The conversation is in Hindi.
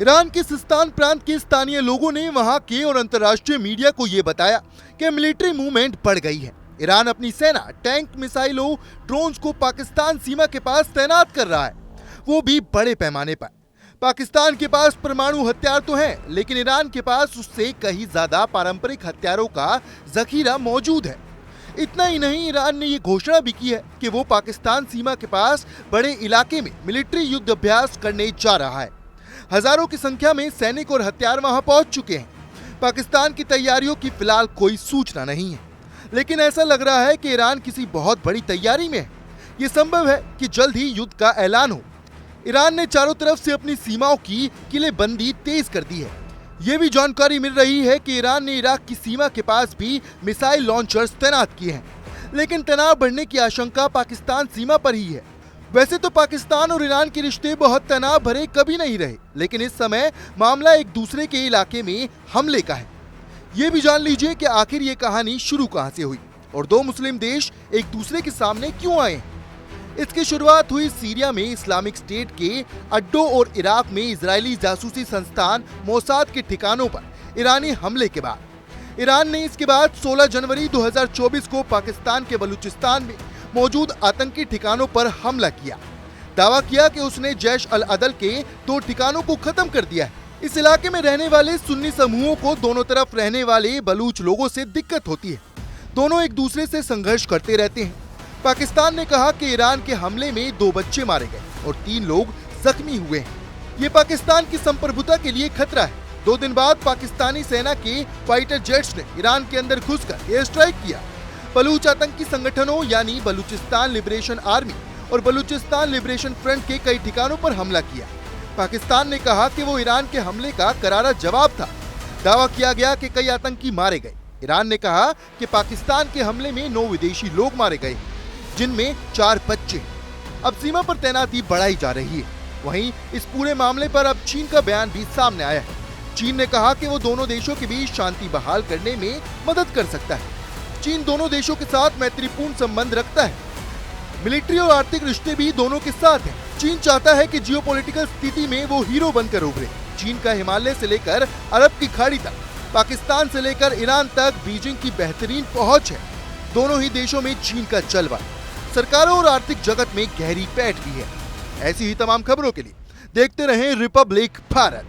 ईरान के सिस्तान प्रांत के स्थानीय लोगों ने वहां के और अंतर्राष्ट्रीय मीडिया को ये बताया कि मिलिट्री मूवमेंट बढ़ गई है। ईरान अपनी सेना, टैंक, मिसाइलों, ड्रोन्स को पाकिस्तान सीमा के पास तैनात कर रहा है, वो भी बड़े पैमाने पर। पाकिस्तान के पास परमाणु हथियार तो हैं, लेकिन ईरान के पास उससे कहीं ज्यादा पारंपरिक हथियारों का जखीरा मौजूद है। इतना ही नहीं, ईरान ने ये घोषणा भी की है कि वो पाकिस्तान सीमा के पास बड़े इलाके में मिलिट्री युद्ध अभ्यास करने जा रहा है। हजारों की संख्या में सैनिक और हथियार वहां पहुंच चुके हैं। पाकिस्तान की तैयारियों की फिलहाल कोई सूचना नहीं है, लेकिन ऐसा लग रहा है कि ईरान किसी बहुत बड़ी तैयारी में है। ये संभव है कि जल्द ही युद्ध का ऐलान हो। ईरान ने चारों तरफ से अपनी सीमाओं की किलेबंदी तेज कर दी है। ये भी जानकारी मिल रही है कि ईरान ने इराक की सीमा के पास भी मिसाइल लॉन्चर्स तैनात किए हैं, लेकिन तनाव बढ़ने की आशंका पाकिस्तान सीमा पर ही है। वैसे तो पाकिस्तान और ईरान के रिश्ते बहुत तनाव भरे कभी नहीं रहे, लेकिन इस समय मामला एक दूसरे के इलाके में हमले का है। ये भी जान लीजिए कि आखिर ये कहानी शुरू कहां से हुई और दो मुस्लिम देश एक दूसरे के सामने क्यों आए। इसकी शुरुआत हुई सीरिया में इस्लामिक स्टेट के अड्डों और इराक में इजरायली जासूसी संस्थान मोसाद के ठिकानों पर ईरानी हमले के बाद। ईरान ने इसके बाद 16 जनवरी 2024 को पाकिस्तान के बलूचिस्तान में मौजूद आतंकी ठिकानों पर हमला किया। दावा किया कि उसने जैश अल अदल के 2 ठिकानों को खत्म कर दिया है। इस इलाके में रहने वाले सुन्नी समूहों को दोनों तरफ रहने वाले बलूच लोगों से दिक्कत होती है। दोनों एक दूसरे से संघर्ष करते रहते हैं। पाकिस्तान ने कहा कि ईरान के हमले में 2 बच्चे मारे गए और 3 लोग जख्मी हुए हैं। ये पाकिस्तान की संप्रभुता के लिए खतरा है। 2 दिन बाद पाकिस्तानी सेना के फाइटर जेट्स ने ईरान के अंदर घुसकर एयर स्ट्राइक किया। बलूच आतंकी संगठनों यानी बलूचिस्तान लिबरेशन आर्मी और बलूचिस्तान लिबरेशन फ्रंट के कई ठिकानों पर हमला किया। पाकिस्तान ने कहा कि वो ईरान के हमले का करारा जवाब था। दावा किया गया कि कई आतंकी मारे गए। ईरान ने कहा कि पाकिस्तान के हमले में 9 विदेशी लोग मारे गए, जिनमें 4 बच्चे। अब सीमा पर तैनाती बढ़ाई जा रही है। वहीं इस पूरे मामले पर अब चीन का बयान भी सामने आया है। चीन ने कहा कि वो दोनों देशों के बीच शांति बहाल करने में मदद कर सकता है। चीन दोनों देशों के साथ मैत्रीपूर्ण संबंध रखता है। मिलिट्री और आर्थिक रिश्ते भी दोनों के साथ हैं। चीन चाहता है कि जियोपॉलिटिकल स्थिति में वो हीरो बनकर उभरे। चीन का हिमालय से लेकर अरब की खाड़ी तक, पाकिस्तान से लेकर ईरान तक बीजिंग की बेहतरीन पहुंच है। दोनों ही देशों में चीन का जलवा, सरकारों और आर्थिक जगत में गहरी पैठ भी है। ऐसी ही तमाम खबरों के लिए देखते रहें रिपब्लिक भारत।